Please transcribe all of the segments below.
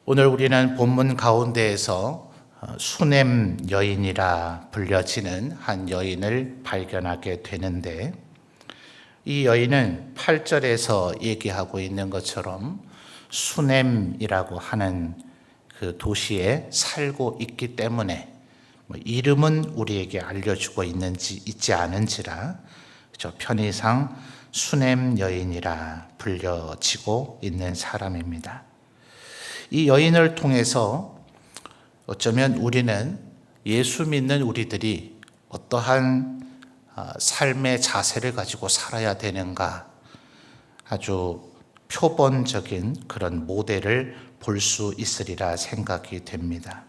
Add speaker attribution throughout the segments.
Speaker 1: 오늘 우리는 본문 가운데에서 수넴 여인이라 불려지는 한 여인을 발견하게 되는데, 이 여인은 8절에서 얘기하고 있는 것처럼 수넴이라고 하는 그 도시에 살고 있기 때문에 이름은 우리에게 알려주고 있지 않은지라 편의상 수넴 여인이라 불려지고 있는 사람입니다. 이 여인을 통해서 어쩌면 우리는 예수 믿는 우리들이 어떠한 삶의 자세를 가지고 살아야 되는가, 아주 표본적인 그런 모델을 볼 수 있으리라 생각이 됩니다.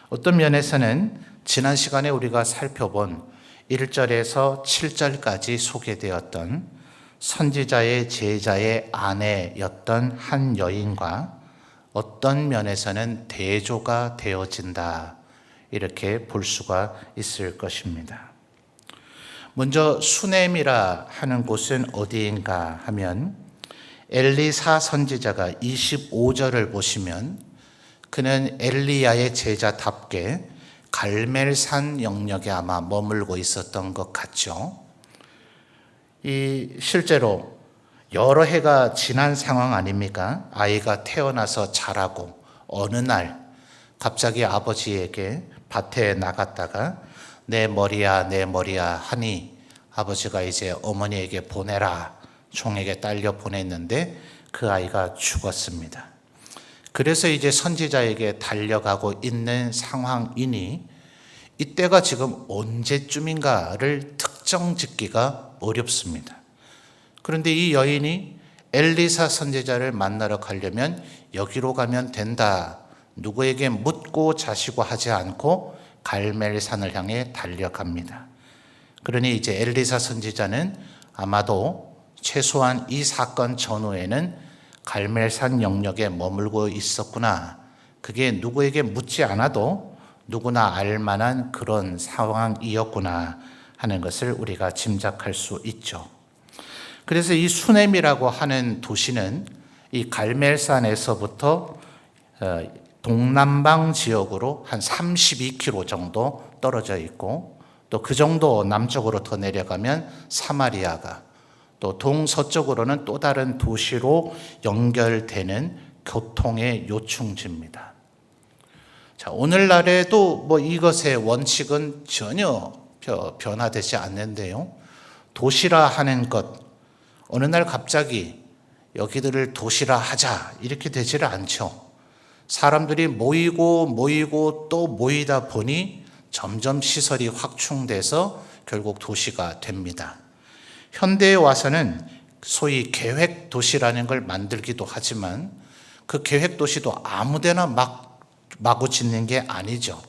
Speaker 1: 어떤 면에서는 지난 시간에 우리가 살펴본 1절에서 7절까지 소개되었던 선지자의 제자의 아내였던 한 여인과 어떤 면에서는 대조가 되어진다, 이렇게 볼 수가 있을 것입니다. 먼저 수넴이라 하는 곳은 어디인가 하면, 엘리사 선지자가 25절을 보시면 그는 엘리야의 제자답게 갈멜산 영역에 아마 머물고 있었던 것 같죠. 실제로 여러 해가 지난 상황 아닙니까? 아이가 태어나서 자라고 어느 날 갑자기 아버지에게 밭에 나갔다가 내 머리야 하니 아버지가 이제 어머니에게 보내라, 종에게 딸려 보냈는데 그 아이가 죽었습니다. 그래서 이제 선지자에게 달려가고 있는 상황이니 이때가 지금 언제쯤인가를 특정 짓기가 어렵습니다. 그런데 이 여인이 엘리사 선지자를 만나러 가려면 여기로 가면 된다, 누구에게 묻고 자시고 하지 않고 갈멜산을 향해 달려갑니다. 그러니 이제 엘리사 선지자는 아마도 최소한 이 사건 전후에는 갈멜산 영역에 머물고 있었구나, 그게 누구에게 묻지 않아도 누구나 알만한 그런 상황이었구나 하는 것을 우리가 짐작할 수 있죠. 그래서 이 수넴이라고 하는 도시는 이 갈멜산에서부터 동남방 지역으로 한 32km 정도 떨어져 있고, 또 그 정도 남쪽으로 더 내려가면 사마리아가, 또 동서쪽으로는 또 다른 도시로 연결되는 교통의 요충지입니다. 자, 오늘날에도 이것의 원칙은 전혀 변화되지 않는데요. 도시라 하는 것, 어느 날 갑자기 여기들을 도시라 하자 이렇게 되지를 않죠. 사람들이 모이고 또 모이다 보니 점점 시설이 확충돼서 결국 도시가 됩니다. 현대에 와서는 소위 계획도시라는 걸 만들기도 하지만 그 계획도시도 아무데나 마구 짓는 게 아니죠.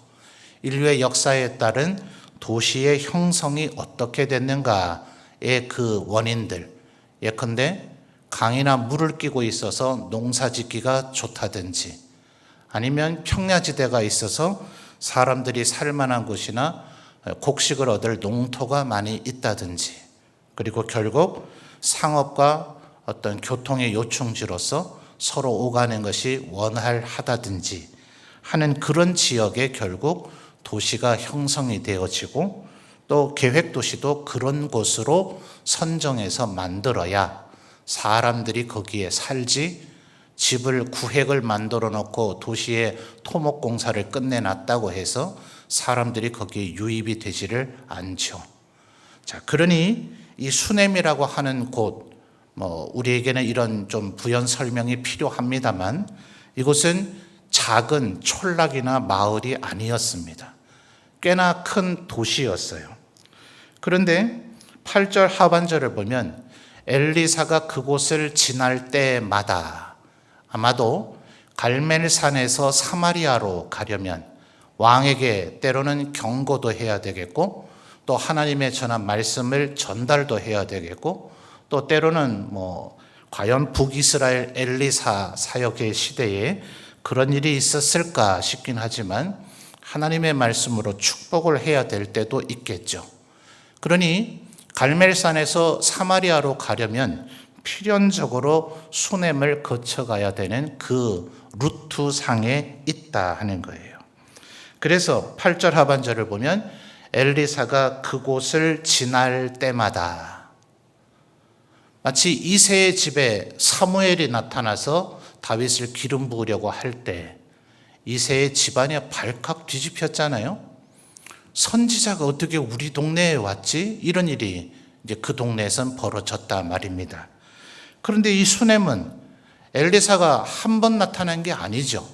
Speaker 1: 인류의 역사에 따른 도시의 형성이 어떻게 됐는가의 그 원인들, 예컨대 강이나 물을 끼고 있어서 농사 짓기가 좋다든지, 아니면 평야지대가 있어서 사람들이 살만한 곳이나 곡식을 얻을 농토가 많이 있다든지, 그리고 결국 상업과 어떤 교통의 요충지로서 서로 오가는 것이 원활하다든지 하는 그런 지역에 결국 도시가 형성이 되어지고, 또 계획도시도 그런 곳으로 선정해서 만들어야 사람들이 거기에 살지, 집을 구획을 만들어 놓고 도시에 토목공사를 끝내놨다고 해서 사람들이 거기에 유입이 되지를 않죠. 자, 그러니 이 수넴이라고 하는 곳, 우리에게는 이런 좀 부연 설명이 필요합니다만, 이곳은 작은 촌락이나 마을이 아니었습니다. 꽤나 큰 도시였어요. 그런데 8절 하반절을 보면 엘리사가 그곳을 지날 때마다, 아마도 갈멜산에서 사마리아로 가려면 왕에게 때로는 경고도 해야 되겠고, 또 하나님의 전한 말씀을 전달도 해야 되겠고, 또 때로는 과연 북이스라엘 엘리사 사역의 시대에 그런 일이 있었을까 싶긴 하지만 하나님의 말씀으로 축복을 해야 될 때도 있겠죠. 그러니 갈멜산에서 사마리아로 가려면 필연적으로 수넴을 거쳐가야 되는 그 루트상에 있다 하는 거예요. 그래서 8절 하반절을 보면 엘리사가 그곳을 지날 때마다, 마치 이새의 집에 사무엘이 나타나서 다윗을 기름 부으려고 할 때 이새의 집안이 발칵 뒤집혔잖아요. 선지자가 어떻게 우리 동네에 왔지? 이런 일이 이제 그 동네에선 벌어졌다 말입니다. 그런데 이 수넴은 엘리사가 한 번 나타난 게 아니죠.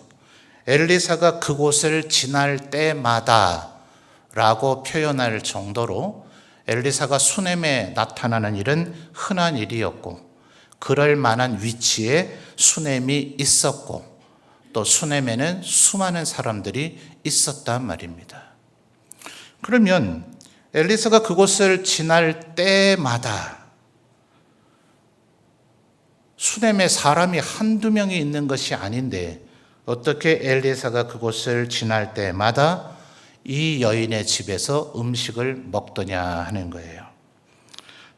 Speaker 1: 엘리사가 그곳을 지날 때마다 라고 표현할 정도로 엘리사가 수넴에 나타나는 일은 흔한 일이었고, 그럴 만한 위치에 수넴이 있었고, 또 수넴에는 수많은 사람들이 있었단 말입니다. 그러면 엘리사가 그곳을 지날 때마다 수넴에 사람이 한두 명이 있는 것이 아닌데 어떻게 엘리사가 그곳을 지날 때마다 이 여인의 집에서 음식을 먹더냐 하는 거예요.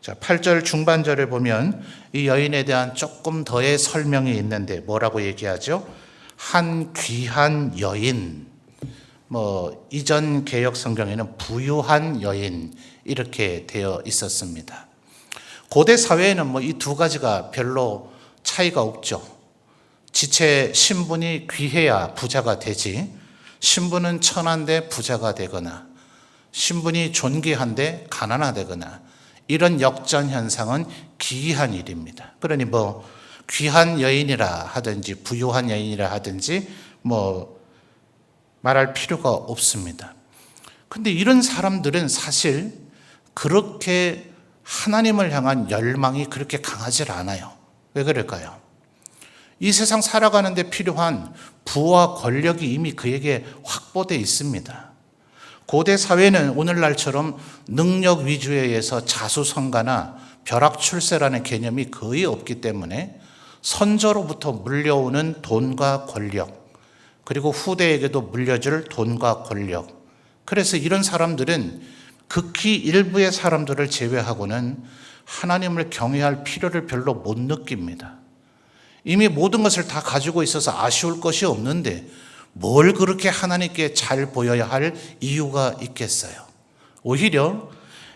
Speaker 1: 자, 8절 중반절을 보면 이 여인에 대한 조금 더의 설명이 있는데 뭐라고 얘기하죠? 한 귀한 여인, 이전 개역 성경에는 부유한 여인 이렇게 되어 있었습니다. 고대 사회에는 이 두 가지가 별로 차이가 없죠. 지체 신분이 귀해야 부자가 되지, 신분은 천한데 부자가 되거나 신분이 존귀한데 가난하되거나, 이런 역전 현상은 기이한 일입니다. 그러니 귀한 여인이라 하든지 부유한 여인이라 하든지 말할 필요가 없습니다. 근데 이런 사람들은 사실 그렇게 하나님을 향한 열망이 그렇게 강하지 않아요. 왜 그럴까요? 이 세상 살아가는 데 필요한 부와 권력이 이미 그에게 확보되어 있습니다. 고대 사회는 오늘날처럼 능력 위주에 의해서 자수성가나 벼락출세라는 개념이 거의 없기 때문에 선조로부터 물려오는 돈과 권력, 그리고 후대에게도 물려줄 돈과 권력, 그래서 이런 사람들은 극히 일부의 사람들을 제외하고는 하나님을 경외할 필요를 별로 못 느낍니다. 이미 모든 것을 다 가지고 있어서 아쉬울 것이 없는데 뭘 그렇게 하나님께 잘 보여야 할 이유가 있겠어요? 오히려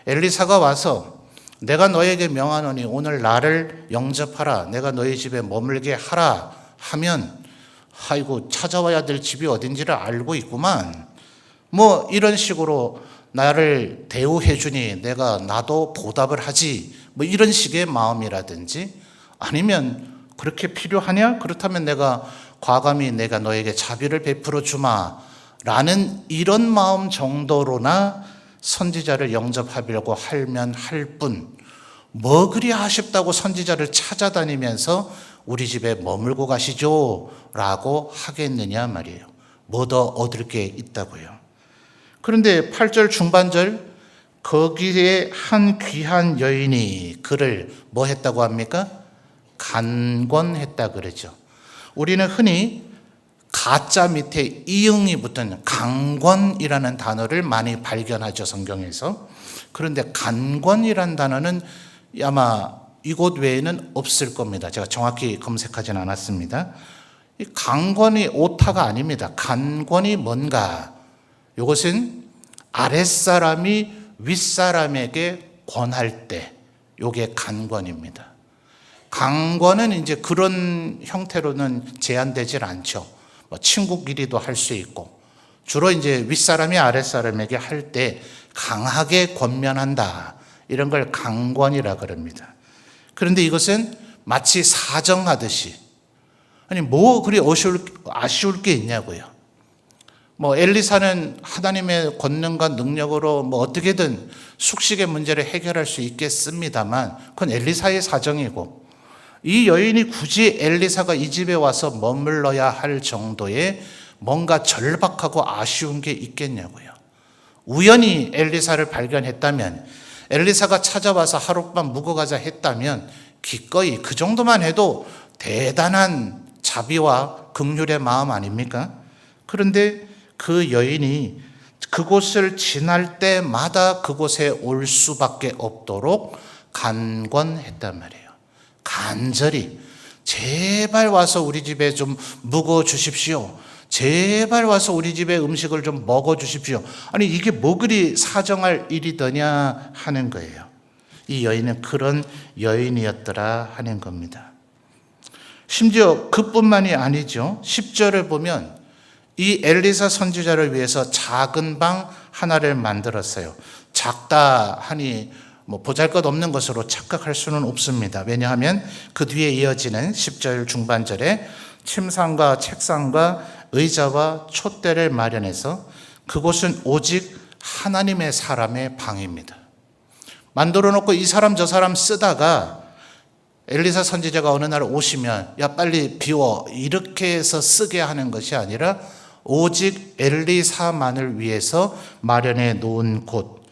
Speaker 1: 엘리사가 와서 내가 너에게 명하노니 오늘 나를 영접하라, 내가 너희 집에 머물게 하라 하면, 아이고 찾아와야 될 집이 어딘지를 알고 있구만, 이런 식으로 나를 대우해 주니 내가 나도 보답을 하지, 이런 식의 마음이라든지, 아니면 그렇게 필요하냐? 그렇다면 내가 과감히 내가 너에게 자비를 베풀어 주마 라는 이런 마음 정도로나 선지자를 영접하려고 하면 할 뿐, 그리 아쉽다고 선지자를 찾아다니면서 우리 집에 머물고 가시죠 라고 하겠느냐 말이에요. 뭐 더 얻을 게 있다고요. 그런데 8절 중반절, 거기에 한 귀한 여인이 그를 뭐 했다고 합니까? 간권했다 그러죠. 우리는 흔히 가짜 밑에 이응이 붙은 강권이라는 단어를 많이 발견하죠, 성경에서. 그런데 간권이라는 단어는 아마 이곳 외에는 없을 겁니다. 제가 정확히 검색하지는 않았습니다. 이 강권이 오타가 아닙니다. 간권이 뭔가? 이것은 아랫사람이 윗사람에게 권할 때, 이게 간권입니다. 강권은 이제 그런 형태로는 제한되질 않죠. 친구끼리도 할 수 있고, 주로 이제 윗사람이 아랫사람에게 할 때 강하게 권면한다, 이런 걸 강권이라 그럽니다. 그런데 이것은 마치 사정하듯이, 아니 그리 아쉬울 게 있냐고요. 엘리사는 하나님의 권능과 능력으로 어떻게든 숙식의 문제를 해결할 수 있겠습니다만, 그건 엘리사의 사정이고, 이 여인이 굳이 엘리사가 이 집에 와서 머물러야 할 정도의 뭔가 절박하고 아쉬운 게 있겠냐고요. 우연히 엘리사를 발견했다면, 엘리사가 찾아와서 하룻밤 묵어가자 했다면 기꺼이 그 정도만 해도 대단한 자비와 긍휼의 마음 아닙니까? 그런데 그 여인이 그곳을 지날 때마다 그곳에 올 수밖에 없도록 간권했단 말이에요. 간절히 제발 와서 우리 집에 좀 묵어 주십시오. 제발 와서 우리 집에 음식을 좀 먹어 주십시오. 아니 이게 뭐 그리 사정할 일이더냐 하는 거예요. 이 여인은 그런 여인이었더라 하는 겁니다. 심지어 그뿐만이 아니죠. 10절을 보면 이 엘리사 선지자를 위해서 작은 방 하나를 만들었어요. 작다 하니 뭐 보잘것없는 것으로 착각할 수는 없습니다. 왜냐하면 그 뒤에 이어지는 10절 중반절에 침상과 책상과 의자와 촛대를 마련해서 그곳은 오직 하나님의 사람의 방입니다. 만들어 놓고 이 사람 저 사람 쓰다가 엘리사 선지자가 어느 날 오시면 야 빨리 비워 이렇게 해서 쓰게 하는 것이 아니라 오직 엘리사만을 위해서 마련해 놓은 곳.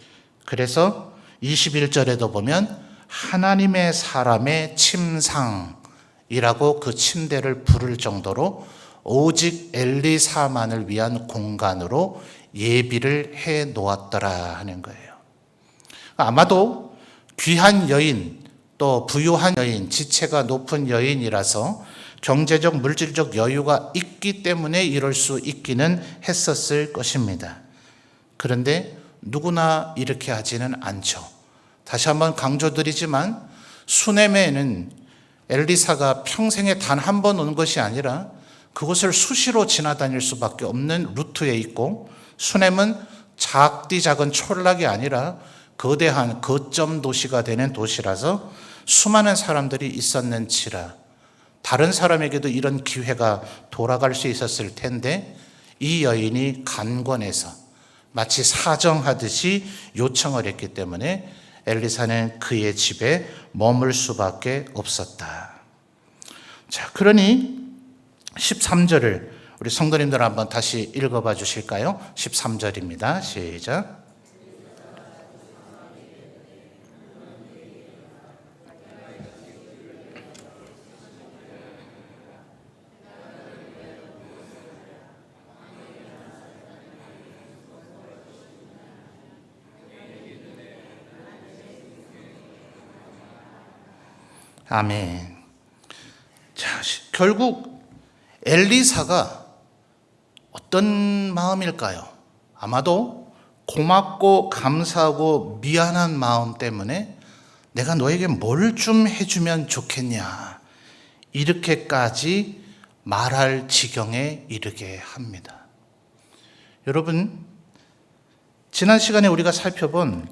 Speaker 1: 그래서 21절에도 보면 하나님의 사람의 침상이라고 그 침대를 부를 정도로 오직 엘리사만을 위한 공간으로 예비를 해 놓았더라 하는 거예요. 아마도 귀한 여인, 또 부유한 여인, 지체가 높은 여인이라서 경제적, 물질적 여유가 있기 때문에 이럴 수 있기는 했었을 것입니다. 그런데 누구나 이렇게 하지는 않죠. 다시 한번 강조드리지만 수넴에는 엘리사가 평생에 단 한 번 온 것이 아니라 그곳을 수시로 지나다닐 수밖에 없는 루트에 있고, 수넴은 작디 작은 촌락이 아니라 거대한 거점 도시가 되는 도시라서 수많은 사람들이 있었는지라 다른 사람에게도 이런 기회가 돌아갈 수 있었을 텐데 이 여인이 간권해서 마치 사정하듯이 요청을 했기 때문에 엘리사는 그의 집에 머물 수밖에 없었다. 자, 그러니 13절을 우리 성도님들 한번 다시 읽어봐 주실까요? 13절입니다. 시작. 아멘. 자, 결국 엘리사가 어떤 마음일까요? 아마도 고맙고 감사하고 미안한 마음 때문에 내가 너에게 뭘 좀 해주면 좋겠냐 이렇게까지 말할 지경에 이르게 합니다. 여러분, 지난 시간에 우리가 살펴본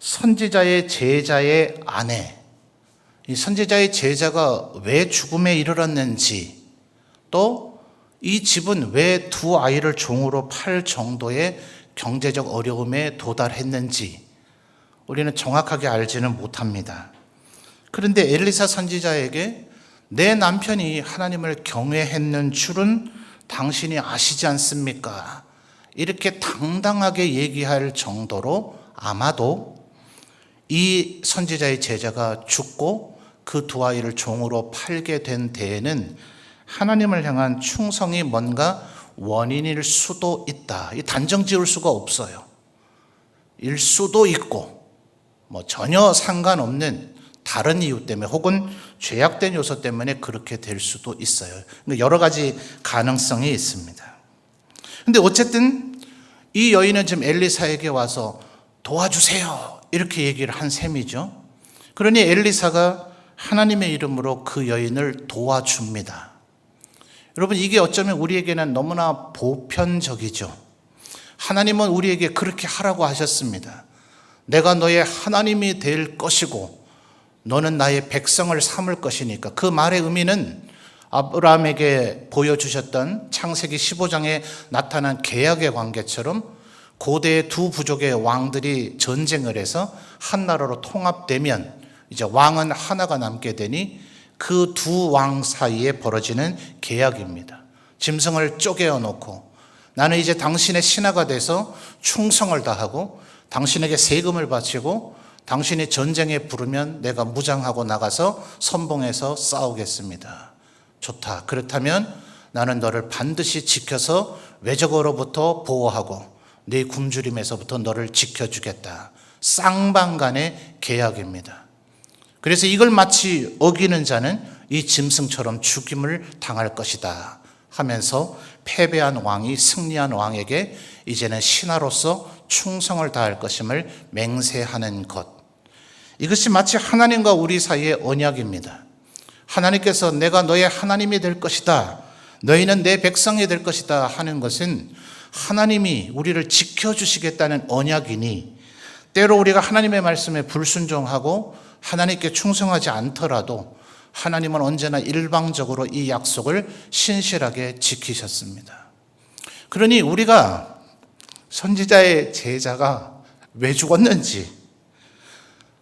Speaker 1: 선지자의 제자의 아내, 이 선지자의 제자가 왜 죽음에 이르렀는지, 또 이 집은 왜 두 아이를 종으로 팔 정도의 경제적 어려움에 도달했는지 우리는 정확하게 알지는 못합니다. 그런데 엘리사 선지자에게 내 남편이 하나님을 경외했는 줄은 당신이 아시지 않습니까? 이렇게 당당하게 얘기할 정도로 아마도 이 선지자의 제자가 죽고 그 두 아이를 종으로 팔게 된 데에는 하나님을 향한 충성이 뭔가 원인일 수도 있다. 이 단정 지을 수가 없어요. 일 수도 있고 뭐 전혀 상관없는 다른 이유 때문에 혹은 죄악된 요소 때문에 그렇게 될 수도 있어요. 여러 가지 가능성이 있습니다. 근데 어쨌든 이 여인은 지금 엘리사에게 와서 도와주세요 이렇게 얘기를 한 셈이죠. 그러니 엘리사가 하나님의 이름으로 그 여인을 도와줍니다. 여러분, 이게 어쩌면 우리에게는 너무나 보편적이죠. 하나님은 우리에게 그렇게 하라고 하셨습니다. 내가 너의 하나님이 될 것이고 너는 나의 백성을 삼을 것이니까. 그 말의 의미는 아브라함에게 보여주셨던 창세기 15장에 나타난 계약의 관계처럼 고대의 두 부족의 왕들이 전쟁을 해서 한 나라로 통합되면 이제 왕은 하나가 남게 되니 그 두 왕 사이에 벌어지는 계약입니다. 짐승을 쪼개어 놓고 나는 이제 당신의 신하가 돼서 충성을 다하고 당신에게 세금을 바치고 당신이 전쟁에 부르면 내가 무장하고 나가서 선봉해서 싸우겠습니다. 좋다. 그렇다면 나는 너를 반드시 지켜서 외적으로부터 보호하고 네 굶주림에서부터 너를 지켜주겠다. 쌍방간의 계약입니다. 그래서 이걸 마치 어기는 자는 이 짐승처럼 죽임을 당할 것이다 하면서 패배한 왕이 승리한 왕에게 이제는 신하로서 충성을 다할 것임을 맹세하는 것. 이것이 마치 하나님과 우리 사이의 언약입니다. 하나님께서 내가 너의 하나님이 될 것이다, 너희는 내 백성이 될 것이다 하는 것은 하나님이 우리를 지켜주시겠다는 언약이니, 때로 우리가 하나님의 말씀에 불순종하고 하나님께 충성하지 않더라도 하나님은 언제나 일방적으로 이 약속을 신실하게 지키셨습니다. 그러니 우리가 선지자의 제자가 왜 죽었는지,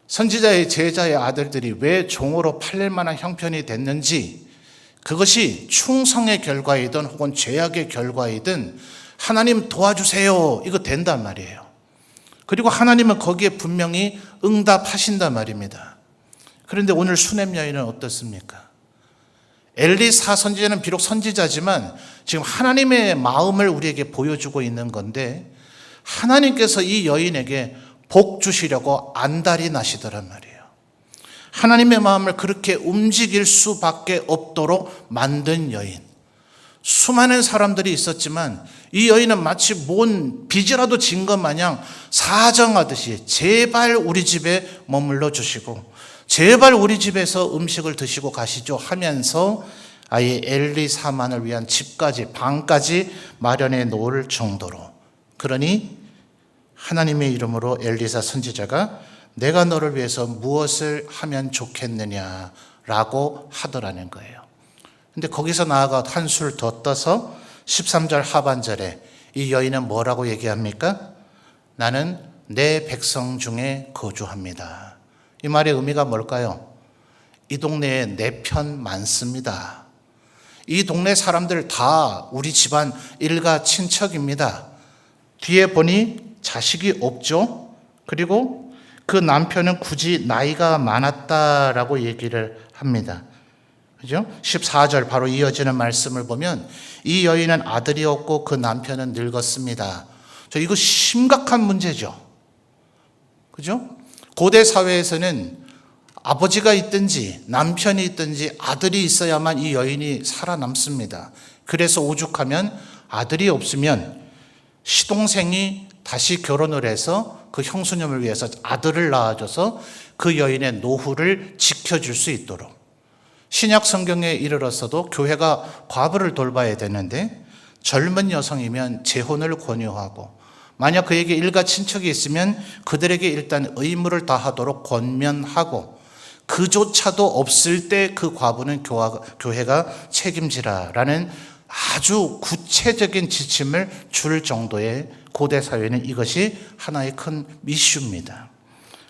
Speaker 1: 선지자의 제자의 아들들이 왜 종으로 팔릴 만한 형편이 됐는지, 그것이 충성의 결과이든 혹은 죄악의 결과이든 하나님 도와주세요 이거 된단 말이에요. 그리고 하나님은 거기에 분명히 응답하신단 말입니다. 그런데 오늘 수넴 여인은 어떻습니까? 엘리사 선지자는 비록 선지자지만 지금 하나님의 마음을 우리에게 보여주고 있는 건데, 하나님께서 이 여인에게 복 주시려고 안달이 나시더란 말이에요. 하나님의 마음을 그렇게 움직일 수밖에 없도록 만든 여인. 수많은 사람들이 있었지만 이 여인은 마치 뭔 빚이라도 진 것 마냥 사정하듯이 제발 우리 집에 머물러 주시고 제발 우리 집에서 음식을 드시고 가시죠 하면서 아예 엘리사만을 위한 집까지, 방까지 마련해 놓을 정도로. 그러니 하나님의 이름으로 엘리사 선지자가 내가 너를 위해서 무엇을 하면 좋겠느냐라고 하더라는 거예요. 근데 거기서 나아가 한술 더 떠서 13절 하반절에 이 여인은 뭐라고 얘기합니까? 나는 내 백성 중에 거주합니다. 이 말의 의미가 뭘까요? 이 동네에 내 편 많습니다. 이 동네 사람들 다 우리 집안 일가 친척입니다. 뒤에 보니 자식이 없죠. 그리고 그 남편은 굳이 나이가 많았다라고 얘기를 합니다. 그죠? 14절 바로 이어지는 말씀을 보면 이 여인은 아들이 없고 그 남편은 늙었습니다. 이거 심각한 문제죠. 그죠? 고대 사회에서는 아버지가 있든지 남편이 있든지 아들이 있어야만 이 여인이 살아남습니다. 그래서 오죽하면 아들이 없으면 시동생이 다시 결혼을 해서 그 형수님을 위해서 아들을 낳아줘서 그 여인의 노후를 지켜줄 수 있도록. 신약 성경에 이르러서도 교회가 과부를 돌봐야 되는데 젊은 여성이면 재혼을 권유하고, 만약 그에게 일가 친척이 있으면 그들에게 일단 의무를 다하도록 권면하고, 그조차도 없을 때 그 과부는 교회가 책임지라라는 아주 구체적인 지침을 줄 정도의 고대 사회는 이것이 하나의 큰 이슈입니다.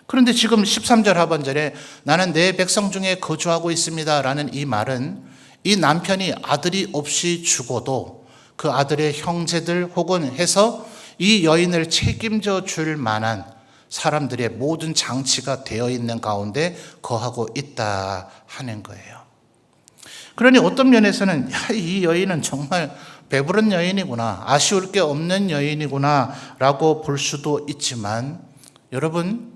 Speaker 1: 그런데 지금 13절 하반절에 나는 내 백성 중에 거주하고 있습니다 라는 이 말은 이 남편이 아들이 없이 죽어도 그 아들의 형제들 혹은 해서 이 여인을 책임져 줄 만한 사람들의 모든 장치가 되어 있는 가운데 거하고 있다 하는 거예요. 그러니 어떤 면에서는 이 여인은 정말 배부른 여인이구나, 아쉬울 게 없는 여인이구나 라고 볼 수도 있지만, 여러분,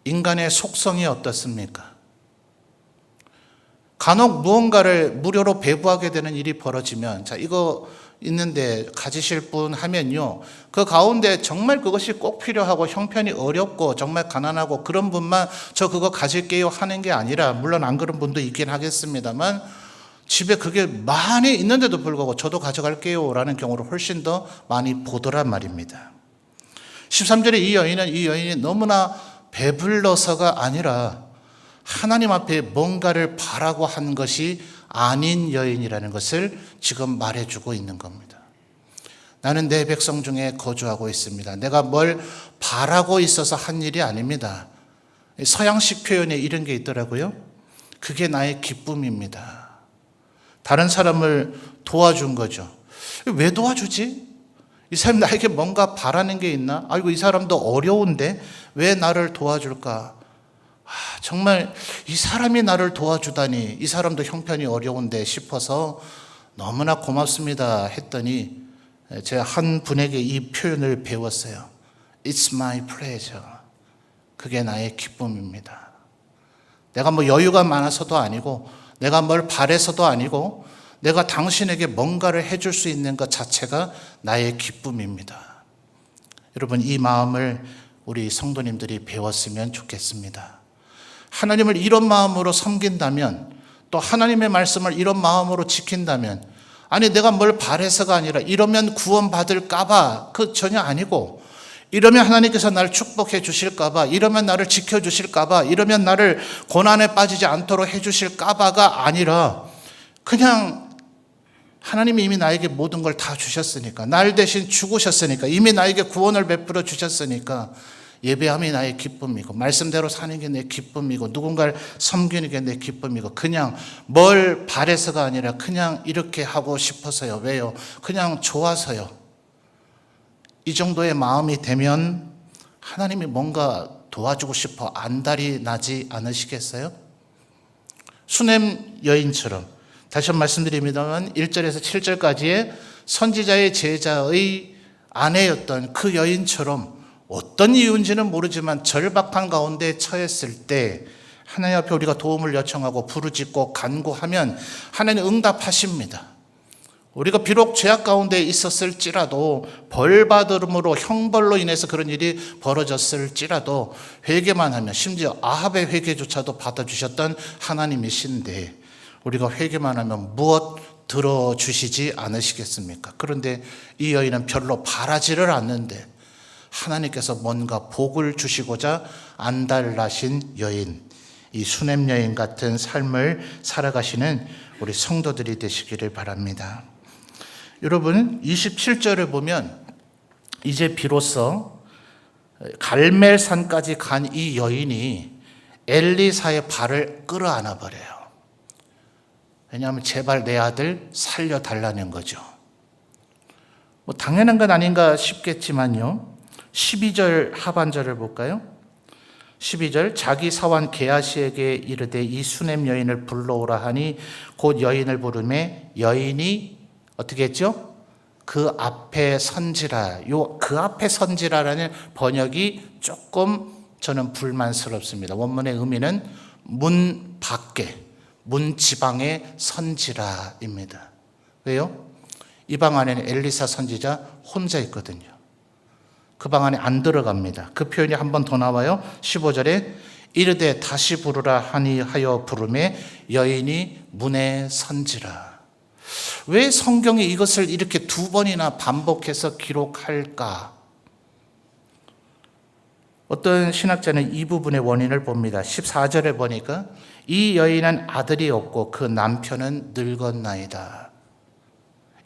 Speaker 1: 인간의 속성이 어떻습니까? 간혹 무언가를 무료로 배부하게 되는 일이 벌어지면, 자, 이거 있는데 가지실 분 하면요, 그 가운데 정말 그것이 꼭 필요하고 형편이 어렵고 정말 가난하고 그런 분만 저 그거 가질게요 하는 게 아니라, 물론 안 그런 분도 있긴 하겠습니다만 집에 그게 많이 있는데도 불구하고 저도 가져갈게요 라는 경우를 훨씬 더 많이 보더란 말입니다. 13절에 이 여인이 너무나 배불러서가 아니라 하나님 앞에 뭔가를 바라고 한 것이 아닌 여인이라는 것을 지금 말해주고 있는 겁니다. 나는 내 백성 중에 거주하고 있습니다. 내가 뭘 바라고 있어서 한 일이 아닙니다. 서양식 표현에 이런 게 있더라고요. 그게 나의 기쁨입니다. 다른 사람을 도와준 거죠. 왜 도와주지? 이 사람이 나에게 뭔가 바라는 게 있나? 아이고, 이 사람도 어려운데 왜 나를 도와줄까? 정말 이 사람이 나를 도와주다니, 이 사람도 형편이 어려운데 싶어서 너무나 고맙습니다 했더니 제가 한 분에게 이 표현을 배웠어요. It's my pleasure. 그게 나의 기쁨입니다. 내가 뭐 여유가 많아서도 아니고 내가 뭘 바래서도 아니고 내가 당신에게 뭔가를 해줄 수 있는 것 자체가 나의 기쁨입니다. 여러분, 이 마음을 우리 성도님들이 배웠으면 좋겠습니다. 하나님을 이런 마음으로 섬긴다면, 또 하나님의 말씀을 이런 마음으로 지킨다면, 아니 내가 뭘 바래서가 아니라 이러면 구원받을까봐, 그 전혀 아니고, 이러면 하나님께서 나를 축복해 주실까봐, 이러면 나를 지켜주실까봐, 이러면 나를 고난에 빠지지 않도록 해주실까봐가 아니라 그냥 하나님이 이미 나에게 모든 걸 다 주셨으니까, 날 대신 죽으셨으니까, 이미 나에게 구원을 베풀어 주셨으니까 예배함이 나의 기쁨이고, 말씀대로 사는 게 내 기쁨이고, 누군가를 섬기는 게 내 기쁨이고, 그냥 뭘 바래서가 아니라 그냥 이렇게 하고 싶어서요. 왜요? 그냥 좋아서요. 이 정도의 마음이 되면 하나님이 뭔가 도와주고 싶어 안달이 나지 않으시겠어요? 수냄 여인처럼, 다시 한번 말씀드립니다만 1절에서 7절까지의 선지자의 제자의 아내였던 그 여인처럼 어떤 이유인지는 모르지만 절박한 가운데 처했을 때 하나님 앞에 우리가 도움을 요청하고 부르짖고 간구하면 하나님 응답하십니다. 우리가 비록 죄악 가운데 있었을지라도, 벌받음으로 형벌로 인해서 그런 일이 벌어졌을지라도 회개만 하면, 심지어 아합의 회개조차도 받아주셨던 하나님이신데 우리가 회개만 하면 무엇 들어주시지 않으시겠습니까? 그런데 이 여인은 별로 바라지를 않는데 하나님께서 뭔가 복을 주시고자 안달나신 여인, 이 수냄 여인 같은 삶을 살아가시는 우리 성도들이 되시기를 바랍니다. 여러분, 27절을 보면 이제 비로소 갈멜산까지 간 이 여인이 엘리사의 발을 끌어안아 버려요. 왜냐하면 제발 내 아들 살려달라는 거죠. 뭐 당연한 건 아닌가 싶겠지만요, 12절 하반절을 볼까요? 12절, 자기 사환 게하시에게 이르되 이 수냄 여인을 불러오라 하니 곧 여인을 부르매 여인이 어떻게 했죠? 그 앞에 선지라. 그 앞에 선지라라는 번역이 조금 저는 불만스럽습니다. 원문의 의미는 문 밖에, 문 지방의 선지라입니다. 왜요? 이 방 안에는 엘리사 선지자 혼자 있거든요. 그 방 안에 안 들어갑니다. 그 표현이 한 번 더 나와요. 15절에 이르되 다시 부르라 하니 하여 부르매 여인이 문에 선지라. 왜 성경이 이것을 이렇게 두 번이나 반복해서 기록할까? 어떤 신학자는 이 부분의 원인을 봅니다. 14절에 보니까 이 여인은 아들이 없고 그 남편은 늙었나이다.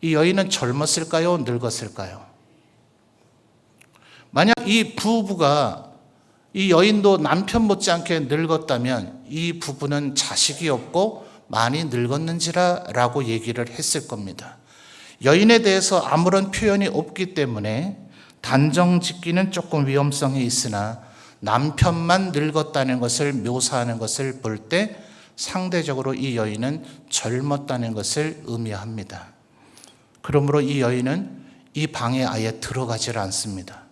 Speaker 1: 이 여인은 젊었을까요? 늙었을까요? 만약 이 부부가, 이 여인도 남편 못지않게 늙었다면 이 부부는 자식이 없고 많이 늙었는지라고 얘기를 했을 겁니다. 여인에 대해서 아무런 표현이 없기 때문에 단정 짓기는 조금 위험성이 있으나 남편만 늙었다는 것을 묘사하는 것을 볼 때 상대적으로 이 여인은 젊었다는 것을 의미합니다. 그러므로 이 여인은 이 방에 아예 들어가질 않습니다.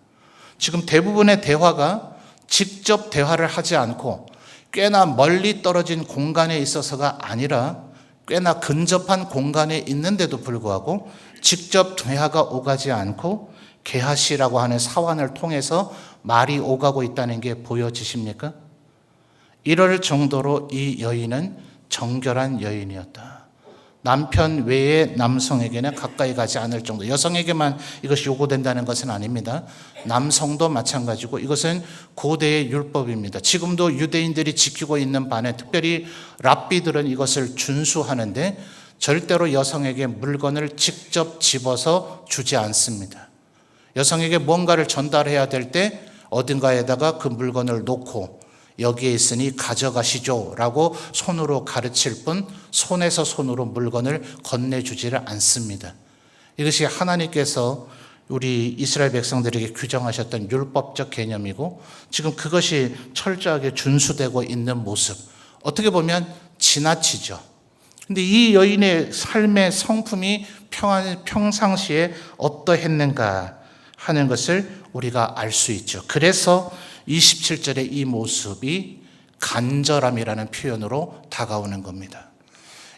Speaker 1: 지금 대부분의 대화가 직접 대화를 하지 않고 꽤나 멀리 떨어진 공간에 있어서가 아니라 꽤나 근접한 공간에 있는데도 불구하고 직접 대화가 오가지 않고 게하시라고 하는 사환을 통해서 말이 오가고 있다는 게 보여지십니까? 이럴 정도로 이 여인은 정결한 여인이었다. 남편 외의 남성에게는 가까이 가지 않을 정도. 여성에게만 이것이 요구된다는 것은 아닙니다. 남성도 마찬가지고 이것은 고대의 율법입니다. 지금도 유대인들이 지키고 있는 반에 특별히 랍비들은 이것을 준수하는데 절대로 여성에게 물건을 직접 집어서 주지 않습니다. 여성에게 뭔가를 전달해야 될 때 어딘가에다가 그 물건을 놓고 여기에 있으니 가져가시죠 라고 손으로 가르칠 뿐 손에서 손으로 물건을 건네주지를 않습니다. 이것이 하나님께서 우리 이스라엘 백성들에게 규정하셨던 율법적 개념이고 지금 그것이 철저하게 준수되고 있는 모습, 어떻게 보면 지나치죠. 근데 이 여인의 삶의 성품이 평상시에 어떠했는가 하는 것을 우리가 알 수 있죠. 그래서 27절의 이 모습이 간절함이라는 표현으로 다가오는 겁니다.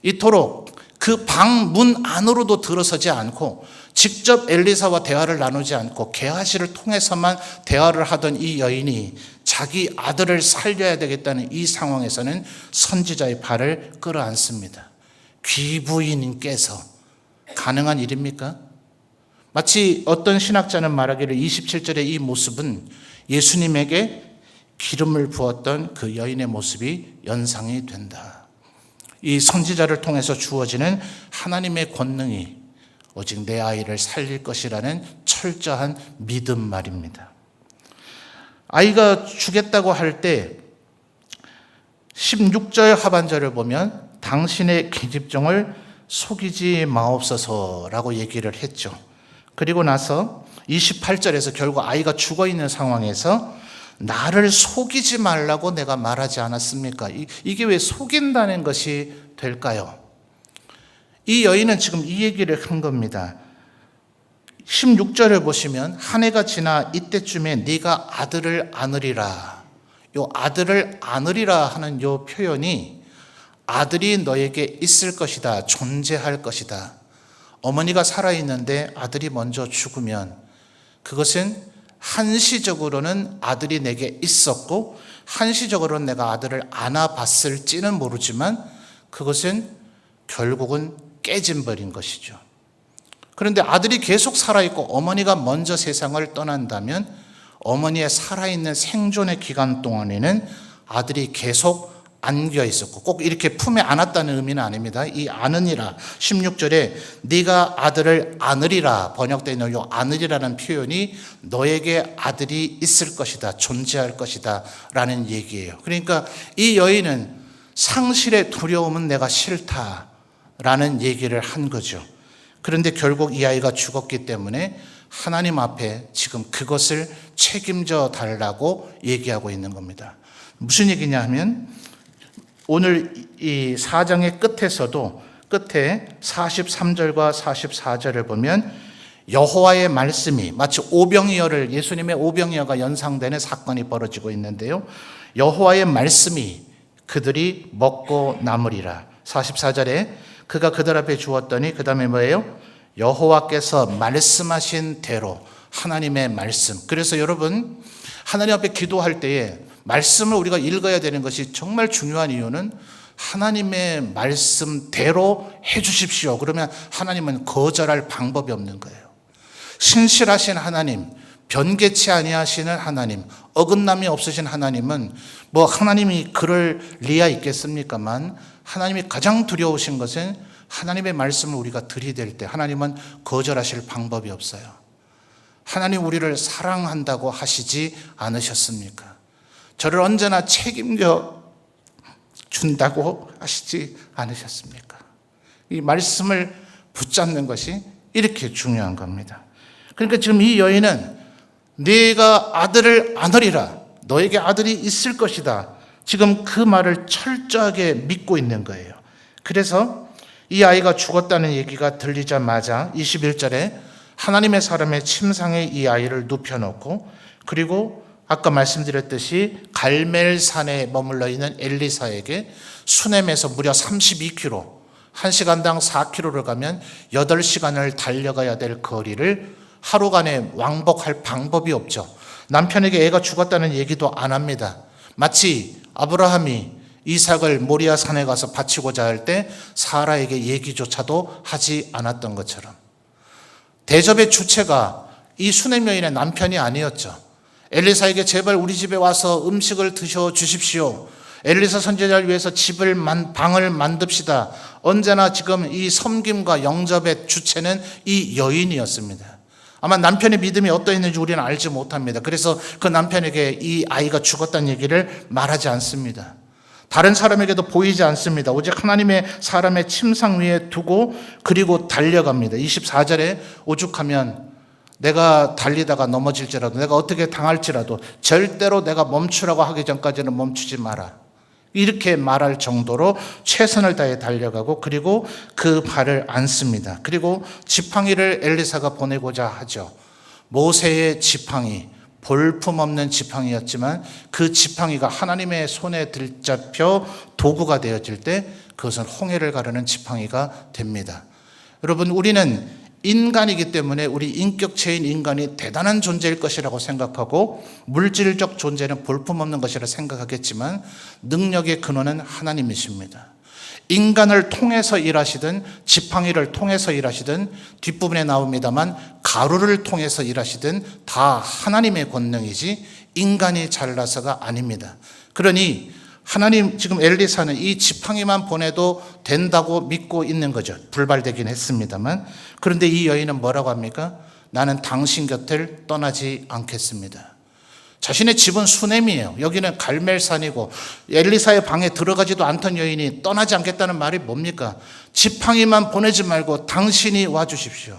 Speaker 1: 이토록 그 방 문 안으로도 들어서지 않고 직접 엘리사와 대화를 나누지 않고 게하시를 통해서만 대화를 하던 이 여인이 자기 아들을 살려야 되겠다는 이 상황에서는 선지자의 발을 끌어안습니다. 귀부인께서 가능한 일입니까? 마치 어떤 신학자는 말하기를 27절의 이 모습은 예수님에게 기름을 부었던 그 여인의 모습이 연상이 된다. 이 선지자를 통해서 주어지는 하나님의 권능이 오직 내 아이를 살릴 것이라는 철저한 믿음 말입니다. 아이가 죽겠다고 할 때 16절 하반절을 보면 당신의 기집종을 속이지 마옵소서라고 얘기를 했죠. 그리고 나서 28절에서 결국 아이가 죽어있는 상황에서 나를 속이지 말라고 내가 말하지 않았습니까? 이게 왜 속인다는 것이 될까요? 이 여인은 지금 이 얘기를 한 겁니다. 16절을 보시면 한 해가 지나 이때쯤에 네가 아들을 안으리라. 요 아들을 안으리라 하는 요 표현이 아들이 너에게 있을 것이다. 존재할 것이다. 어머니가 살아있는데 아들이 먼저 죽으면 그것은 한시적으로는 아들이 내게 있었고 한시적으로는 내가 아들을 안아봤을지는 모르지만 그것은 결국은 깨진버린 것이죠. 그런데 아들이 계속 살아있고 어머니가 먼저 세상을 떠난다면 어머니의 살아있는 생존의 기간 동안에는 아들이 계속 안겨 있었고 꼭 이렇게 품에 안았다는 의미는 아닙니다. 이 안으니라 16절에 네가 아들을 안으리라 번역되어 있는 이 안으리라는 표현이 너에게 아들이 있을 것이다. 존재할 것이다 라는 얘기예요. 그러니까 이 여인은 상실의 두려움은 내가 싫다라는 얘기를 한 거죠. 그런데 결국 이 아이가 죽었기 때문에 하나님 앞에 지금 그것을 책임져 달라고 얘기하고 있는 겁니다. 무슨 얘기냐 하면 오늘 이 4장의 끝에서도 끝에 43절과 44절을 보면 여호와의 말씀이 마치 오병이어를 예수님의 오병이어가 연상되는 사건이 벌어지고 있는데요. 여호와의 말씀이 그들이 먹고 남으리라. 44절에 그가 그들 앞에 주었더니 그 다음에 뭐예요? 여호와께서 말씀하신 대로 하나님의 말씀. 그래서 여러분 하나님 앞에 기도할 때에 말씀을 우리가 읽어야 되는 것이 정말 중요한 이유는 하나님의 말씀대로 해 주십시오. 그러면 하나님은 거절할 방법이 없는 거예요. 신실하신 하나님, 변개치 아니하시는 하나님, 어긋남이 없으신 하나님은 뭐 하나님이 그럴 리야 있겠습니까만 하나님이 가장 두려우신 것은 하나님의 말씀을 우리가 들이댈 때 하나님은 거절하실 방법이 없어요. 하나님 우리를 사랑한다고 하시지 않으셨습니까? 저를 언제나 책임져 준다고 하시지 않으셨습니까? 이 말씀을 붙잡는 것이 이렇게 중요한 겁니다. 그러니까 지금 이 여인은 네가 아들을 안으리라. 너에게 아들이 있을 것이다. 지금 그 말을 철저하게 믿고 있는 거예요. 그래서 이 아이가 죽었다는 얘기가 들리자마자 21절에 하나님의 사람의 침상에 이 아이를 눕혀놓고 그리고 아까 말씀드렸듯이 갈멜산에 머물러 있는 엘리사에게 수넴에서 무려 32km, 1시간당 4km를 가면 8시간을 달려가야 될 거리를 하루간에 왕복할 방법이 없죠. 남편에게 애가 죽었다는 얘기도 안 합니다. 마치 아브라함이 이삭을 모리아 산에 가서 바치고자 할 때 사라에게 얘기조차도 하지 않았던 것처럼 대접의 주체가 이 수넴 여인의 남편이 아니었죠. 엘리사에게 제발 우리 집에 와서 음식을 드셔 주십시오. 엘리사 선지자를 위해서 방을 만듭시다. 언제나 지금 이 섬김과 영접의 주체는 이 여인이었습니다. 아마 남편의 믿음이 어떠했는지 우리는 알지 못합니다. 그래서 그 남편에게 이 아이가 죽었다는 얘기를 말하지 않습니다. 다른 사람에게도 보이지 않습니다. 오직 하나님의 사람의 침상 위에 두고 그리고 달려갑니다. 24절에 오죽하면 내가 달리다가 넘어질지라도 내가 어떻게 당할지라도 절대로 내가 멈추라고 하기 전까지는 멈추지 마라. 이렇게 말할 정도로 최선을 다해 달려가고 그리고 그 발을 안습니다. 그리고 지팡이를 엘리사가 보내고자 하죠. 모세의 지팡이, 볼품없는 지팡이였지만 그 지팡이가 하나님의 손에 들잡혀 도구가 되어질 때 그것은 홍해를 가르는 지팡이가 됩니다. 여러분, 우리는 인간이기 때문에 우리 인격체인 인간이 대단한 존재일 것이라고 생각하고 물질적 존재는 볼품없는 것이라 생각하겠지만 능력의 근원은 하나님이십니다. 인간을 통해서 일하시든 지팡이를 통해서 일하시든 뒷부분에 나옵니다만 가루를 통해서 일하시든 다 하나님의 권능이지 인간이 잘나서가 아닙니다. 그러니 하나님, 지금 엘리사는 이 지팡이만 보내도 된다고 믿고 있는 거죠. 불발되긴 했습니다만. 그런데 이 여인은 뭐라고 합니까? 나는 당신 곁을 떠나지 않겠습니다. 자신의 집은 수넴이에요. 여기는 갈멜산이고 엘리사의 방에 들어가지도 않던 여인이 떠나지 않겠다는 말이 뭡니까? 지팡이만 보내지 말고 당신이 와주십시오.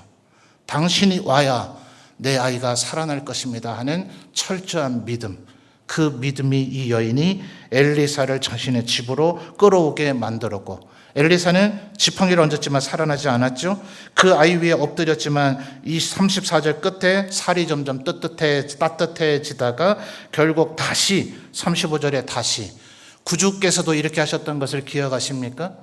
Speaker 1: 당신이 와야 내 아이가 살아날 것입니다 하는 철저한 믿음. 그 믿음이 이 여인이 엘리사를 자신의 집으로 끌어오게 만들었고, 엘리사는 지팡이를 얹었지만 살아나지 않았죠. 그 아이 위에 엎드렸지만 이 34절 끝에 살이 점점 따뜻해지다가 결국 다시 35절에 다시, 구주께서도 이렇게 하셨던 것을 기억하십니까?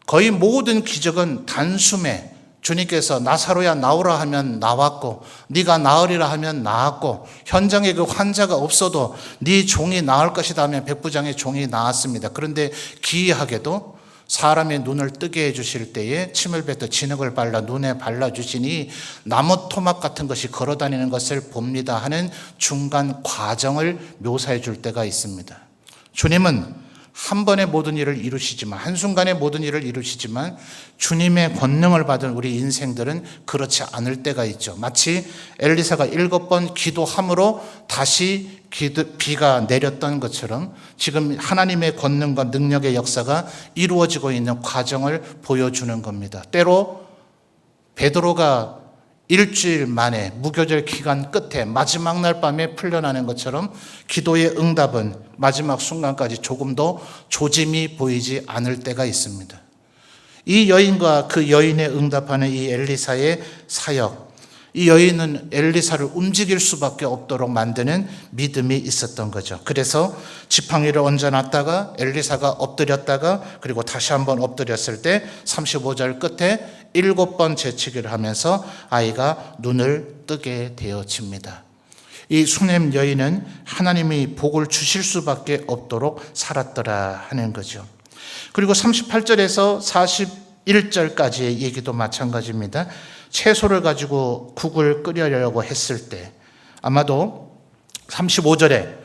Speaker 1: 거의 모든 기적은 단숨에 주님께서 나사로야 나오라 하면 나왔고 네가 나으리라 하면 나았고 현장에 그 환자가 없어도 네 종이 나을 것이다 하면 백부장의 종이 나았습니다. 그런데 기이하게도 사람의 눈을 뜨게 해주실 때에 침을 뱉어 진흙을 발라 눈에 발라주시니 나무 토막 같은 것이 걸어다니는 것을 봅니다 하는 중간 과정을 묘사해 줄 때가 있습니다. 주님은 한 번에 모든 일을 이루시지만, 한순간에 모든 일을 이루시지만 주님의 권능을 받은 우리 인생들은 그렇지 않을 때가 있죠. 마치 엘리사가 7번 기도함으로 다시 비가 내렸던 것처럼 지금 하나님의 권능과 능력의 역사가 이루어지고 있는 과정을 보여주는 겁니다. 때로 베드로가 일주일 만에 무교절 기간 끝에 마지막 날 밤에 풀려나는 것처럼 기도의 응답은 마지막 순간까지 조금도 조짐이 보이지 않을 때가 있습니다. 이 여인과 그 여인의 응답하는 이 엘리사의 사역, 이 여인은 엘리사를 움직일 수밖에 없도록 만드는 믿음이 있었던 거죠. 그래서 지팡이를 얹어놨다가 엘리사가 엎드렸다가 그리고 다시 한번 엎드렸을 때 35절 끝에 7번 재치기를 하면서 아이가 눈을 뜨게 되어집니다. 이 수넴 여인은 하나님이 복을 주실 수밖에 없도록 살았더라 하는 거죠. 그리고 38절에서 41절까지의 얘기도 마찬가지입니다. 채소를 가지고 국을 끓이려고 했을 때 아마도 39절에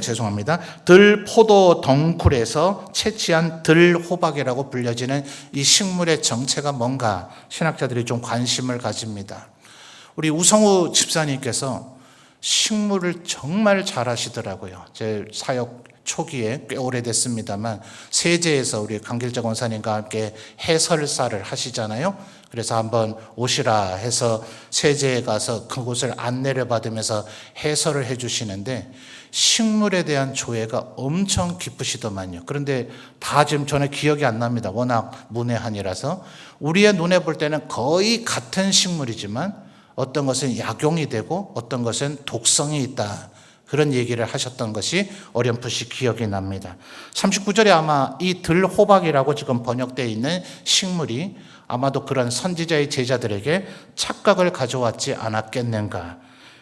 Speaker 1: 죄송합니다. 들포도 덩굴에서 채취한 들호박이라고 불려지는 이 식물의 정체가 뭔가 신학자들이 좀 관심을 가집니다. 우리 우성우 집사님께서 식물을 정말 잘 하시더라고요. 제 사역 초기에 꽤 오래됐습니다만 세제에서 우리 강길자 권사님과 함께 해설사를 하시잖아요. 그래서 한번 오시라 해서 세제에 가서 그곳을 안내를 받으면서 해설을 해주시는데 식물에 대한 조예가 엄청 깊으시더만요. 그런데 다 지금 전에 기억이 안 납니다. 워낙 문외한이라서. 우리의 눈에 볼 때는 거의 같은 식물이지만 어떤 것은 약용이 되고 어떤 것은 독성이 있다. 그런 얘기를 하셨던 것이 어렴풋이 기억이 납니다. 39절에 아마 이 들호박이라고 지금 번역되어 있는 식물이 아마도 그런 선지자의 제자들에게 착각을 가져왔지 않았겠는가.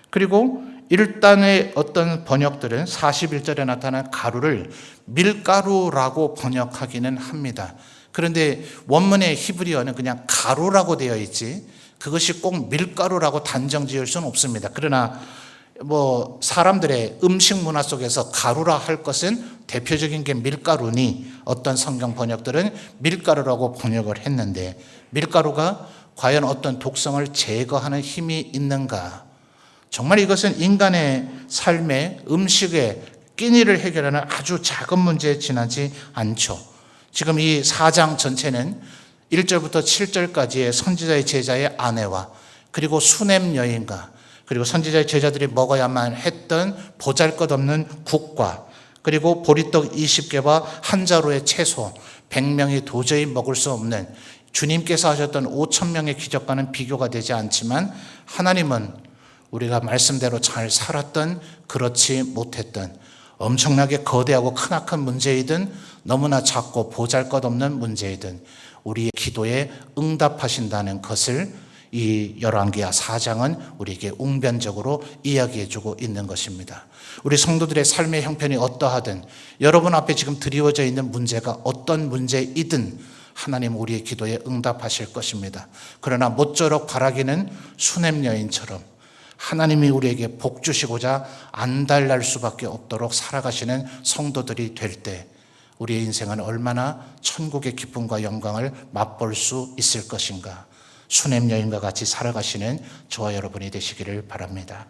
Speaker 1: 그리고 일단의 어떤 번역들은 41절에 나타난 가루를 밀가루라고 번역하기는 합니다. 그런데 원문의 히브리어는 그냥 가루라고 되어 있지 그것이 꼭 밀가루라고 단정 지을 수는 없습니다. 그러나 사람들의 음식 문화 속에서 가루라 할 것은 대표적인 게 밀가루니 어떤 성경 번역들은 밀가루라고 번역을 했는데 밀가루가 과연 어떤 독성을 제거하는 힘이 있는가? 정말 이것은 인간의 삶의 음식의 끼니를 해결하는 아주 작은 문제에 지나지 않죠. 지금 이 4장 전체는 1절부터 7절까지의 선지자의 제자의 아내와 그리고 수넴 여인과 그리고 선지자의 제자들이 먹어야만 했던 보잘것없는 국과 그리고 보리떡 20개와 한 자루의 채소 100명이 도저히 먹을 수 없는 주님께서 하셨던 5,000명의 기적과는 비교가 되지 않지만 하나님은 우리가 말씀대로 잘 살았던 그렇지 못했던 엄청나게 거대하고 크나큰 문제이든 너무나 작고 보잘것없는 문제이든 우리의 기도에 응답하신다는 것을 이 열왕기하 4장은 우리에게 웅변적으로 이야기해주고 있는 것입니다. 우리 성도들의 삶의 형편이 어떠하든 여러분 앞에 지금 드리워져 있는 문제가 어떤 문제이든 하나님 우리의 기도에 응답하실 것입니다. 그러나 모쪼록 바라기는 수냄 여인처럼 하나님이 우리에게 복 주시고자 안달날 수밖에 없도록 살아가시는 성도들이 될 때 우리의 인생은 얼마나 천국의 기쁨과 영광을 맛볼 수 있을 것인가. 수냄 여인과 같이 살아가시는 저와 여러분이 되시기를 바랍니다.